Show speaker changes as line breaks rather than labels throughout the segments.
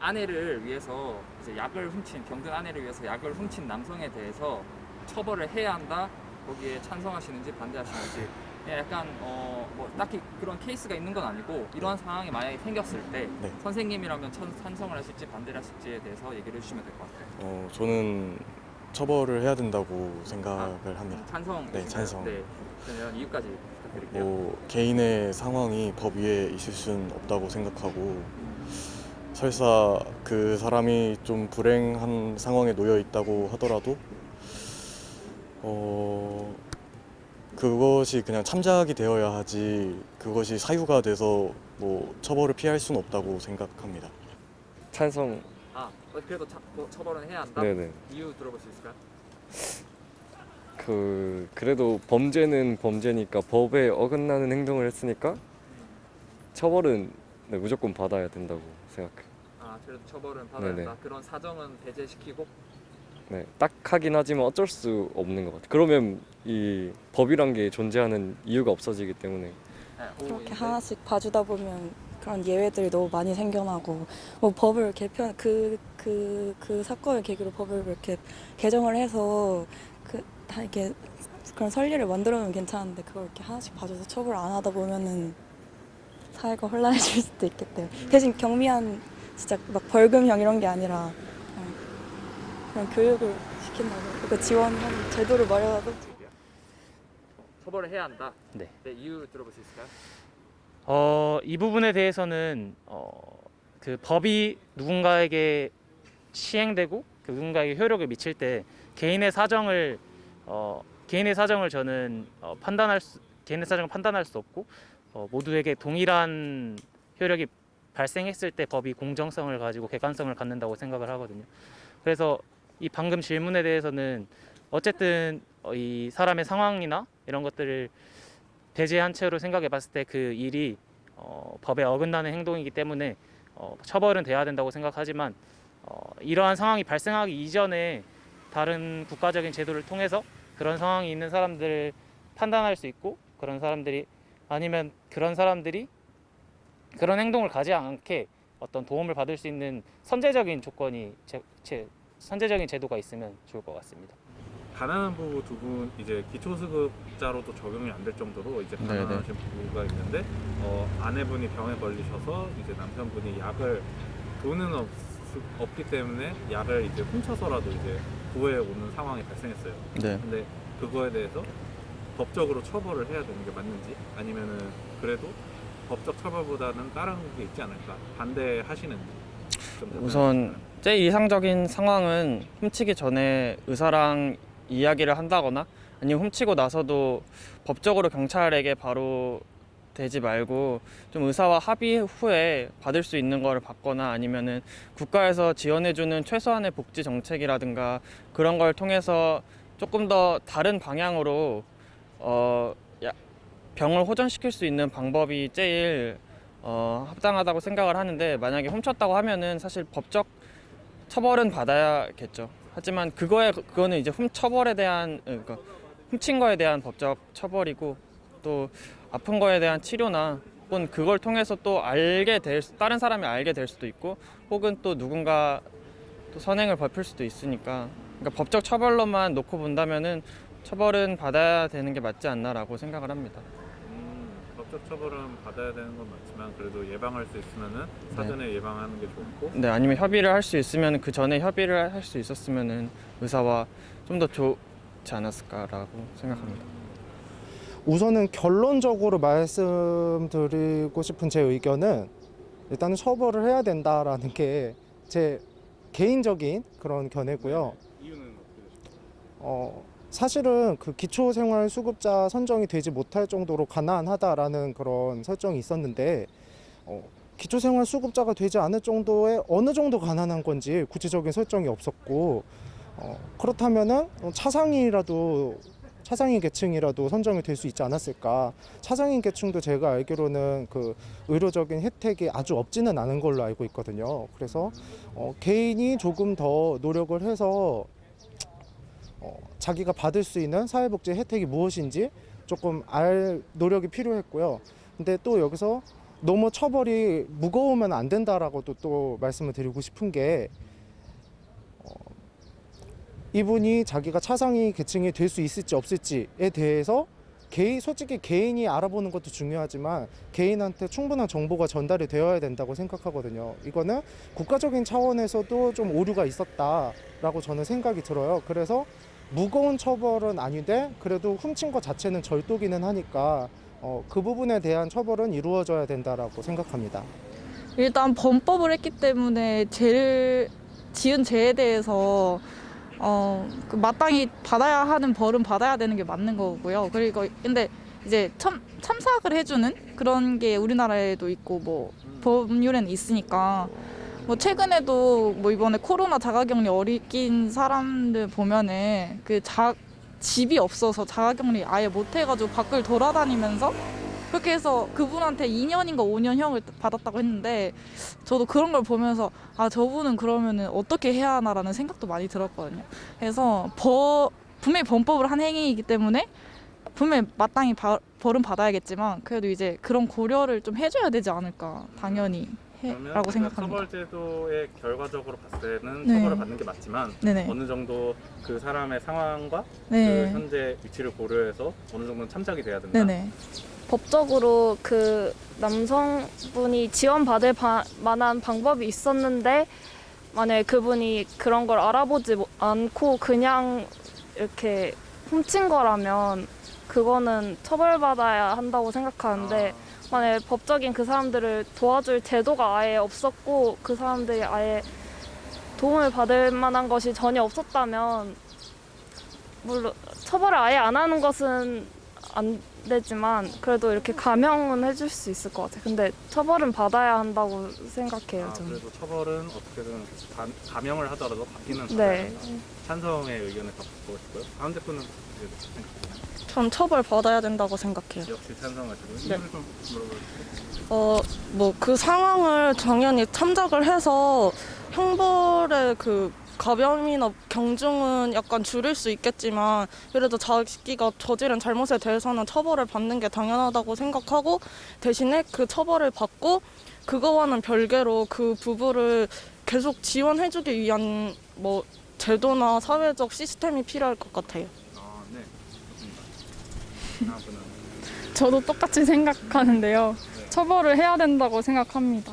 아내를 위해서 이제 약을 훔친 병든 아내를 위해서 약을 훔친 남성에 대해서 처벌을 해야 한다. 거기에 찬성하시는지 반대하시는지. 그냥 약간 뭐 딱히 그런 케이스가 있는 건 아니고 이러한 상황이 만약에 생겼을 때
네.
선생님이라면 찬성을 하실지 반대를 하실지에 대해서 얘기를 해주시면 될 것 같아요.
저는 처벌을 해야 된다고 생각을 합니다.
찬성.
네, 찬성.
네. 그러면 이유까지 부탁드릴게요.
뭐 개인의 상황이 법 위에 있을 순 없다고 생각하고 설사 그 사람이 좀 불행한 상황에 놓여 있다고 하더라도 그것이 그냥 참작이 되어야 하지 그것이 사유가 돼서 뭐 처벌을 피할 수는 없다고 생각합니다.
찬성.
그래도 처벌은 해야 한다?
네네.
이유 들어볼 수 있을까요?
그래도 범죄는 범죄니까 법에 어긋나는 행동을 했으니까 처벌은 네, 무조건 받아야 된다고 생각해요.
그래도 처벌은 받아야
네네.
한다. 그런 사정은 배제시키고.
네, 딱 하긴 하지만 어쩔 수 없는 것 같아요. 그러면 이 법이란 게 존재하는 이유가 없어지기 때문에.
그렇게 하나씩 봐주다 보면 그런 예외들이 너무 많이 생겨나고 뭐 법을 개편 그 사건을 계기로 법을 이렇게 개정을 해서 다 이렇게 그런 선례를 만들어 놓으면 괜찮은데 그걸 이렇게 하나씩 봐줘서 처벌을 안 하다 보면은 사회가 혼란해질 수도 있겠대요. 대신 경미한 진짜 막 벌금형 이런 게 아니라 그냥 교육을 시킨다고 그 지원하는 제도를 마련하고.
처벌을 해야 한다.
네.
이유 들어볼 수 있을까요?
이 부분에 대해서는 그 법이 누군가에게 시행되고 그 누군가에게 효력을 미칠 때 개인의 사정을 저는 개인의 사정을 판단할 수 없고 모두에게 동일한 효력이 발생했을 때 법이 공정성을 가지고 객관성을 갖는다고 생각을 하거든요. 그래서 이 방금 질문에 대해서는 어쨌든 이 사람의 상황이나 이런 것들을 배제한 채로 생각해 봤을 때 그 일이 법에 어긋나는 행동이기 때문에 처벌은 돼야 된다고 생각하지만 이러한 상황이 발생하기 이전에 다른 국가적인 제도를 통해서 그런 상황이 있는 사람들을 판단할 수 있고 그런 사람들이 그런 행동을 가지 않게 어떤 도움을 받을 수 있는 선제적인 조건이 선제적인 제도가 있으면 좋을 것 같습니다.
가난한 부부 두 분 이제 기초수급자로도 적용이 안 될 정도로 이제 가난하신 부부가 있는데 아내분이 병에 걸리셔서 이제 남편분이 돈은 없기 때문에 약을 이제 훔쳐서라도 이제 구해 오는 상황이 발생했어요.
네.
근데 그거에 대해서 법적으로 처벌을 해야 되는 게 맞는지 아니면은 그래도 법적 처벌보다는 다른 게 있지 않을까 반대하시는지.
우선 제일 이상적인 상황은 훔치기 전에 의사랑 이야기를 한다거나 아니면 훔치고 나서도 법적으로 경찰에게 바로 대지 말고 좀 의사와 합의 후에 받을 수 있는 거를 받거나 아니면은 국가에서 지원해주는 최소한의 복지 정책이라든가 그런 걸 통해서 조금 더 다른 방향으로 병을 호전시킬 수 있는 방법이 제일 합당하다고 생각을 하는데 만약에 훔쳤다고 하면은 사실 법적 처벌은 받아야겠죠. 하지만 그거는 이제 그러니까 훔친 거에 대한 법적 처벌이고 또 아픈 거에 대한 치료나 혹은 그걸 통해서 또 다른 사람이 알게 될 수도 있고 혹은 또 누군가 또 선행을 벌일 수도 있으니까 그러니까 법적 처벌로만 놓고 본다면은 처벌은 받아야 되는 게 맞지 않나라고 생각을 합니다.
법적 처벌은 받아야 되는 건 맞지만 그래도 예방할 수 있으면은 사전에 예방하는 게 좋고.
네, 아니면 협의를 할 수 있으면 그 전에 협의를 할 수 있었으면은 의사와 좀 더 좋지 않았을까라고 생각합니다.
우선은 결론적으로 말씀드리고 싶은 제 의견은 일단은 처벌을 해야 된다라는 게 제 개인적인 그런 견해고요.
이유는 어떻게 되십니까?
사실은 그 기초생활수급자 선정이 되지 못할 정도로 가난하다라는 그런 설정이 있었는데 기초생활수급자가 되지 않을 정도의 어느 정도 가난한 건지 구체적인 설정이 없었고 그렇다면은 차상위 계층이라도 선정이 될 수 있지 않았을까. 차상위 계층도 제가 알기로는 그 의료적인 혜택이 아주 없지는 않은 걸로 알고 있거든요. 그래서 개인이 조금 더 노력을 해서 자기가 받을 수 있는 사회복지 혜택이 무엇인지 조금 알 노력이 필요했고요. 근데 또 여기서 너무 처벌이 무거우면 안 된다라고도 또 말씀을 드리고 싶은 게 이분이 자기가 차상위 계층이 될 수 있을지 없을지에 대해서 솔직히 개인이 알아보는 것도 중요하지만 개인한테 충분한 정보가 전달이 되어야 된다고 생각하거든요. 이거는 국가적인 차원에서도 좀 오류가 있었다라고 저는 생각이 들어요. 그래서 무거운 처벌은 아닌데 그래도 훔친 것 자체는 절도기는 하니까 그 부분에 대한 처벌은 이루어져야 된다라고 생각합니다.
일단 범법을 했기 때문에 지은 죄에 대해서 그 마땅히 받아야 하는 벌은 받아야 되는 게 맞는 거고요. 그리고 근데 이제 참삭을 해주는 그런 게 우리나라에도 있고 뭐 법률에는 있으니까 뭐 최근에도 뭐 이번에 코로나 자가격리 어린 사람들 보면은 집이 없어서 자가격리 아예 못 해가지고 밖을 돌아다니면서 그렇게 해서 그분한테 2년인가 5년형을 받았다고 했는데 저도 그런 걸 보면서 아 저분은 그러면은 어떻게 해야 하나라는 생각도 많이 들었거든요. 그래서 분명히 범법을 한 행위이기 때문에 분명히 마땅히 벌은 받아야겠지만 그래도 이제 그런 고려를 좀 해줘야 되지 않을까 당연히 라고 생각합니다.
처벌제도의 결과적으로 봤을 때는
네.
처벌을 받는 게 맞지만
네네.
어느 정도 그 사람의 상황과
네.
그 현재 위치를 고려해서 어느 정도는 참작이 돼야 된다.
네네.
법적으로 그 남성분이 지원받을 만한 방법이 있었는데 만약에 그분이 그런 걸 알아보지 않고 그냥 이렇게 훔친 거라면 그거는 처벌받아야 한다고 생각하는데 만약에 법적인 그 사람들을 도와줄 제도가 아예 없었고 그 사람들이 아예 도움을 받을 만한 것이 전혀 없었다면 물론 처벌을 아예 안 하는 것은 안 되지만 그래도 이렇게 감형은 해줄 수 있을 것 같아요. 근데 처벌은 받아야 한다고 생각해요. 저는.
그래도 처벌은 어떻게든 감형을 하더라도 받기는 받아야
네.
된다. 찬성의 의견을 갖고 싶고요. 다음 대표는 어떻게 생각하세요?
전 처벌 받아야 된다고 생각해요.
역시 찬성하시고
네.
이유를 좀 물어볼게요.
뭐 그 상황을 당연히 참작을 해서 형벌의 그 가벼움이나 경중은 약간 줄일 수 있겠지만 그래도 자기가 저지른 잘못에 대해서는 처벌을 받는 게 당연하다고 생각하고 대신에 그 처벌을 받고 그거와는 별개로 그 부부를 계속 지원해주기 위한 뭐 제도나 사회적 시스템이 필요할 것 같아요.
네. 좋습니다. 다음 분은
저도 똑같이 생각하는데요. 처벌을 해야 된다고 생각합니다.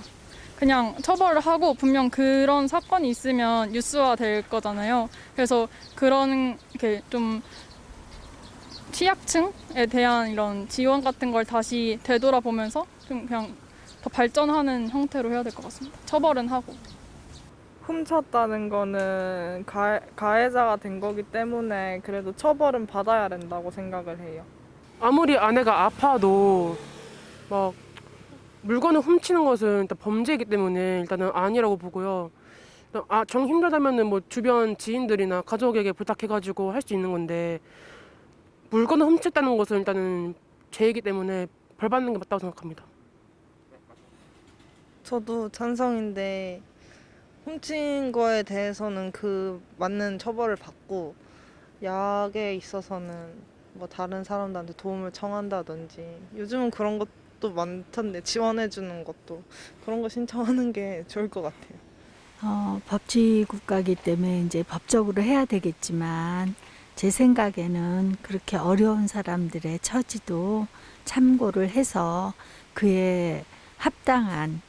그냥 처벌을 하고 분명 그런 사건이 있으면 뉴스화 될 거잖아요. 그래서 그런 이렇게 좀 취약층에 대한 이런 지원 같은 걸 다시 되돌아보면서 좀 그냥 더 발전하는 형태로 해야 될 것 같습니다. 처벌은 하고.
훔쳤다는 거는 가해자가 된 거기 때문에 그래도 처벌은 받아야 된다고 생각을 해요.
아무리 아내가 아파도 막 물건을 훔치는 것은 일단 범죄이기 때문에 일단은 아니라고 보고요. 정 힘들다면은 뭐 주변 지인들이나 가족에게 부탁해가지고 할 수 있는 건데 물건을 훔쳤다는 것은 일단은 죄이기 때문에 벌 받는 게 맞다고 생각합니다.
저도 찬성인데 훔친 거에 대해서는 그 맞는 처벌을 받고 약에 있어서는 뭐 다른 사람들한테 도움을 청한다든지 요즘은 그런 것도 많던데 지원해주는 것도 그런 거 신청하는 게 좋을 것 같아요.
법치 국가이기 때문에 이제 법적으로 해야 되겠지만 제 생각에는 그렇게 어려운 사람들의 처지도 참고를 해서 그에 합당한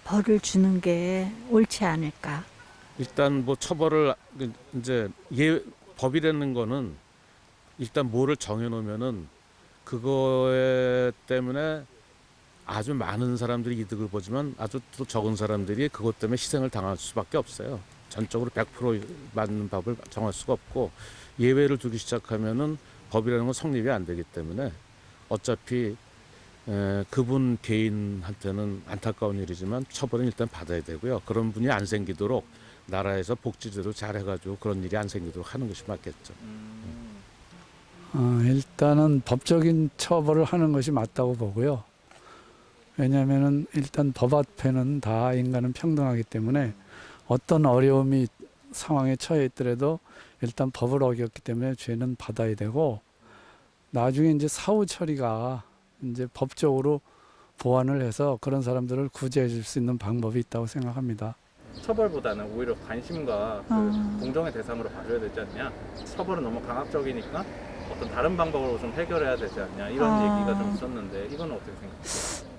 벌을 주는 게 옳지 않을까.
일단 뭐 처벌을 이제 법이라는 거는 일단 뭐를 정해놓으면은 그거에 때문에 아주 많은 사람들이 이득을 보지만 아주 또 적은 사람들이 그것 때문에 희생을 당할 수밖에 없어요. 전적으로 100% 맞는 법을 정할 수가 없고 예외를 두기 시작하면은 법이라는 건 성립이 안 되기 때문에 어차피 그분 개인한테는 안타까운 일이지만 처벌은 일단 받아야 되고요. 그런 분이 안 생기도록 나라에서 복지제도 잘 해가지고 그런 일이 안 생기도록 하는 것이 맞겠죠.
일단은 법적인 처벌을 하는 것이 맞다고 보고요. 왜냐하면은 일단 법 앞에는 다 인간은 평등하기 때문에 어떤 어려움이 상황에 처해 있더라도 일단 법을 어겼기 때문에 죄는 받아야 되고 나중에 이제 사후 처리가 이제 법적으로 보완을 해서 그런 사람들을 구제해 줄 수 있는 방법이 있다고 생각합니다.
처벌보다는 오히려 관심과 그 동정의 대상으로 봐줘야 되지 않냐. 처벌은 너무 강압적이니까 어떤 다른 방법으로 좀 해결해야 되지 않냐 이런 얘기가 좀 있었는데 이건 어떻게 생각하세요?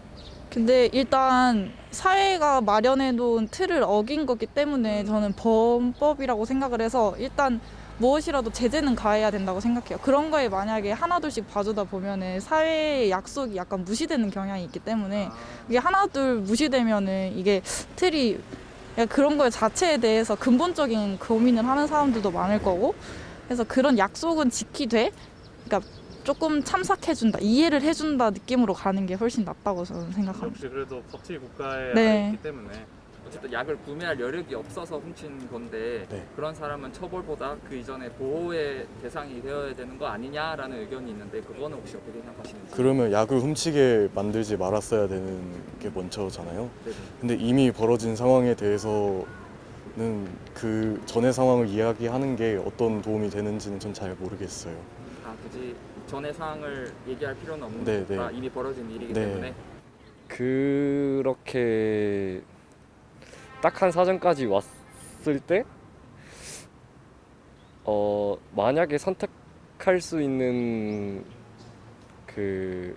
근데 일단 사회가 마련해 놓은 틀을 어긴 거기 때문에 저는 범법이라고 생각을 해서 일단 무엇이라도 제재는 가해야 된다고 생각해요. 그런 거에 만약에 하나둘씩 봐주다 보면은 사회의 약속이 약간 무시되는 경향이 있기 때문에 이게 하나둘 무시되면은 이게 틀이 그런 거 자체에 대해서 근본적인 고민을 하는 사람들도 많을 거고, 그래서 그런 약속은 지키되, 그러니까 조금 참석해준다, 이해를 해준다 느낌으로 가는 게 훨씬 낫다고 저는 생각합니다.
역시 그래도 법치 국가에
네.
있기 때문에
어쨌든 약을 구매할 여력이 없어서 훔친 건데
네.
그런 사람은 처벌보다 그 이전에 보호의 대상이 되어야 되는 거 아니냐라는 의견이 있는데 그거는 혹시 어떻게 생각하시는지?
그러면 약을 훔치게 만들지 말았어야 되는 게 먼저잖아요.
네네.
근데 이미 벌어진 상황에 대해서는 그 전의 상황을 이야기하는 게 어떤 도움이 되는지는 전 잘 모르겠어요.
굳이 전의 사항을 얘기할 필요는 없는
네,
거니까
네.
이미 벌어진 일이기
네.
때문에
그렇게 딱한 사정까지 왔을 때 만약에 선택할 수 있는 그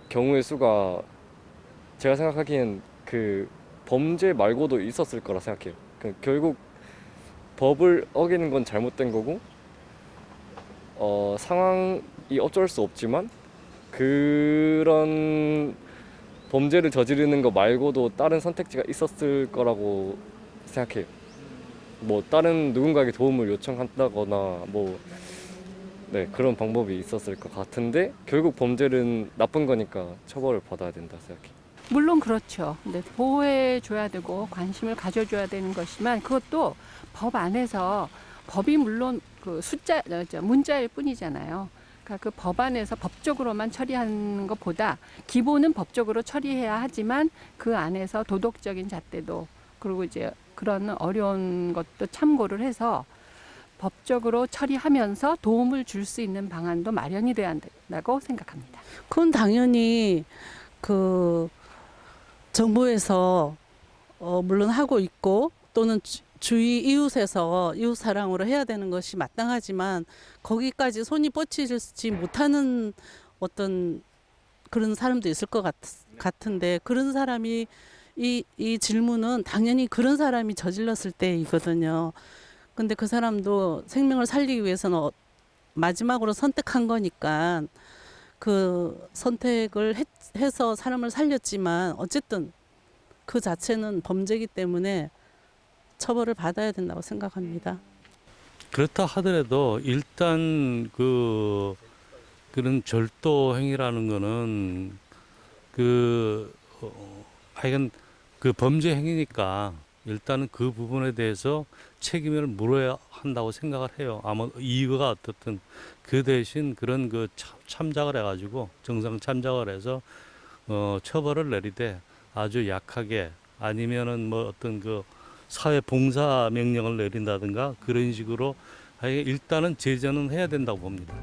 경우의 수가 제가 생각하기엔 그 범죄 말고도 있었을 거라 생각해요. 결국 법을 어기는 건 잘못된 거고 상황이 어쩔 수 없지만 그런 범죄를 저지르는 거 말고도 다른 선택지가 있었을 거라고 생각해요. 뭐 다른 누군가에게 도움을 요청한다거나 네, 그런 방법이 있었을 것 같은데 결국 범죄는 나쁜 거니까 처벌을 받아야 된다 생각해요.
물론 그렇죠. 근데 보호해 줘야 되고 관심을 가져줘야 되는 것이지만 그것도 법 안에서 법이 물론 그 문자일 뿐이잖아요. 그러니까 그 법안에서 법적으로만 처리하는 것보다 기본은 법적으로 처리해야 하지만 그 안에서 도덕적인 잣대도 그리고 이제 그런 어려운 것도 참고를 해서 법적으로 처리하면서 도움을 줄 수 있는 방안도 마련이 돼야 한다고 생각합니다.
그건 당연히 그 정부에서 물론 하고 있고 또는 주위 이웃에서 이웃 사랑으로 해야 되는 것이 마땅하지만 거기까지 손이 뻗치지 못하는 어떤 그런 사람도 있을 것 같은데 그런 사람이 이 질문은 당연히 그런 사람이 저질렀을 때이거든요. 근데 그 사람도 생명을 살리기 위해서는 마지막으로 선택한 거니까 그 선택을 해서 사람을 살렸지만 어쨌든 그 자체는 범죄이기 때문에 처벌을 받아야 된다고 생각합니다.
그렇다 하더라도 일단 그런 절도 행위라는 거는 하여간 그 범죄 행위니까 일단은 그 부분에 대해서 책임을 물어야 한다고 생각을 해요. 아마 이유가 어떻든 그 대신 그런 참작을 해가지고 정상 참작을 해서 처벌을 내리되 아주 약하게 아니면은 어떤 사회 봉사 명령을 내린다든가 그런 식으로 일단은 제재는 해야 된다고 봅니다.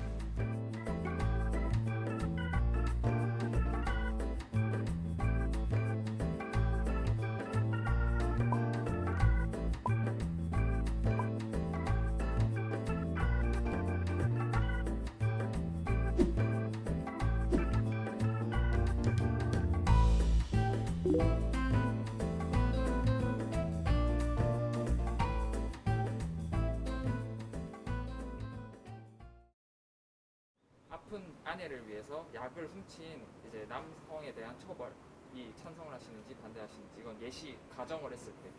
아픈 아내를 위해서 약을 훔친 이제 남성에 대한 처벌, 이 찬성을 하시는지 반대하시는지 이건 예시 가정을 했을 때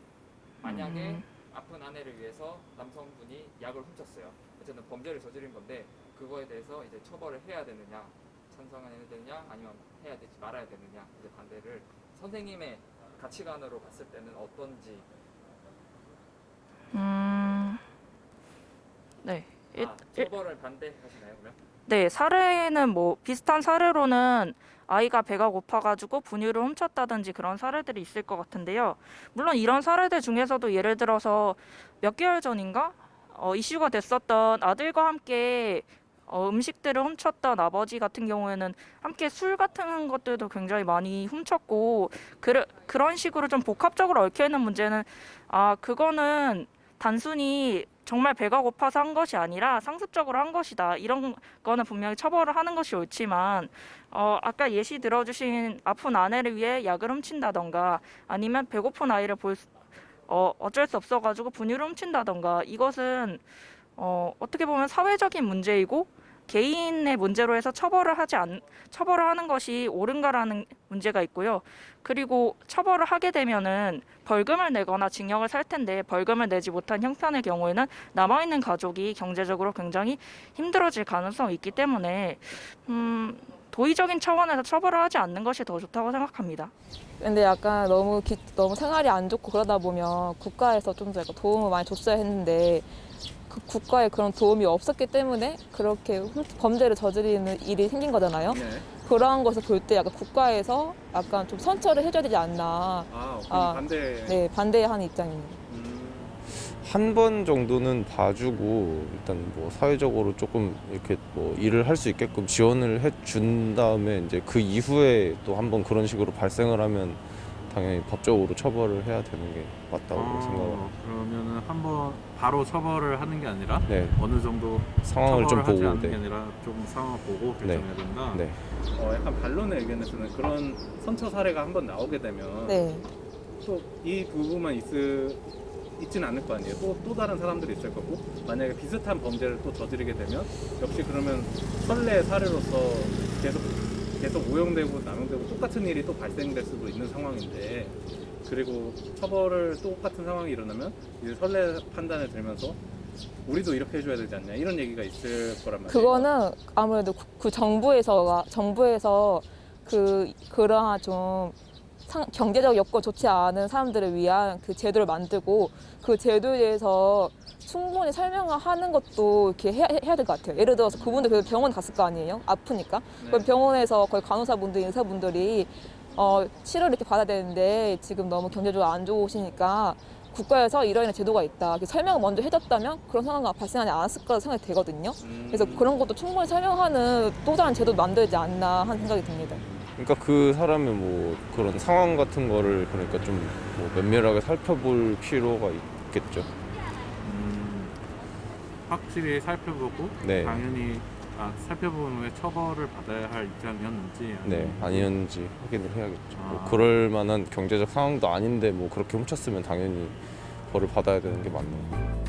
만약에 아픈 아내를 위해서 남성분이 약을 훔쳤어요. 어쨌든 범죄를 저지른 건데 그거에 대해서 이제 처벌을 해야 되느냐, 찬성해야 되느냐, 아니면 해야 되지 말아야 되느냐 이제 반대를 선생님의 가치관으로 봤을 때는 어떤지.
네.
처벌을 반대하시나요 그러면?
네, 사례는 뭐 비슷한 사례로는 아이가 배가 고파가지고 분유를 훔쳤다든지 그런 사례들이 있을 것 같은데요. 물론 이런 사례들 중에서도 예를 들어서 몇 개월 전인가 이슈가 됐었던 아들과 함께 음식들을 훔쳤던 아버지 같은 경우에는 함께 술 같은 것들도 굉장히 많이 훔쳤고 그런 식으로 좀 복합적으로 얽혀있는 문제는 그거는 단순히 정말 배가 고파서 한 것이 아니라 상습적으로 한 것이다. 이런 거는 분명히 처벌을 하는 것이 옳지만 아까 예시 들어주신 아픈 아내를 위해 약을 훔친다던가 아니면 배고픈 아이를 어쩔 수 없어가지고 분유를 훔친다던가 이것은 어떻게 보면 사회적인 문제이고 개인의 문제로 해서 처벌을 하는 것이 옳은가라는 문제가 있고요. 그리고 처벌을 하게 되면은 벌금을 내거나 징역을 살 텐데 벌금을 내지 못한 형편의 경우에는 남아있는 가족이 경제적으로 굉장히 힘들어질 가능성이 있기 때문에 도의적인 차원에서 처벌을 하지 않는 것이 더 좋다고 생각합니다.
근데 약간 너무 생활이 안 좋고 그러다 보면 국가에서 좀 더 약간 도움을 많이 줬어야 했는데 그 국가에 그런 도움이 없었기 때문에 그렇게 범죄를 저지르는 일이 생긴 거잖아요.
네.
그러한 것을 볼 때 약간 국가에서 약간 좀 선처를 해줘야 되지 않나.
반대.
네, 반대하는 입장입니다.
한 번 정도는 봐주고 일단 뭐 사회적으로 조금 이렇게 뭐 일을 할 수 있게끔 지원을 해준 다음에 이제 그 이후에 또 한 번 그런 식으로 발생을 하면 당연히 법적으로 처벌을 해야 되는 게 맞다고 생각합니다.
그러면은 한번 바로 처벌을 하는 게 아니라
네.
어느 정도
상황을 좀
처벌을 하지
보고,
않는 게
네.
아니라 좀 상황을 보고 결정해야 된다.
네.
약간 반론의 의견에서는 그런 선처 사례가 한번 나오게 되면
네.
또 이 부분만 있지는 않을 거 아니에요. 또 다른 사람들이 있을 거고 만약에 비슷한 범죄를 또 저지르게 되면 역시 그러면 선례 사례로서 계속 오용되고 남용되고 똑같은 일이 또 발생될 수도 있는 상황인데 그리고 처벌을 똑같은 상황이 일어나면 이제 선례 판단을 들면서 우리도 이렇게 해줘야 되지 않냐 이런 얘기가 있을 거란 말이에요.
그거는 아무래도 그 정부에서 그러한 좀 경제적 여건 좋지 않은 사람들을 위한 그 제도를 만들고 그 제도에 대해서 충분히 설명을 하는 것도 이렇게 해야 될 것 같아요. 예를 들어서 그분들 그래도 병원 갔을 거 아니에요? 아프니까. 그럼 병원에서 거의 간호사분들, 의사분들이 치료를 이렇게 받아야 되는데 지금 너무 경제적으로 안 좋으시니까 국가에서 이런 제도가 있다. 이렇게 설명을 먼저 해줬다면 그런 상황이 발생하지 않았을 거라 생각이 되거든요. 그래서 그런 것도 충분히 설명하는 또 다른 제도를 만들지 않나 하는 생각이 듭니다.
그러니까 그 사람의 뭐 그런 상황 같은 거를 그러니까 좀 뭐 면밀하게 살펴볼 필요가 있겠죠.
확실히 살펴보고
네.
당연히 살펴본 후에 처벌을 받아야 할 입장이었는지
아니었는지 확인을 해야겠죠. 뭐
아.
그럴 만한 경제적 상황도 아닌데 뭐 그렇게 훔쳤으면 당연히 벌을 받아야 되는 게 맞네요.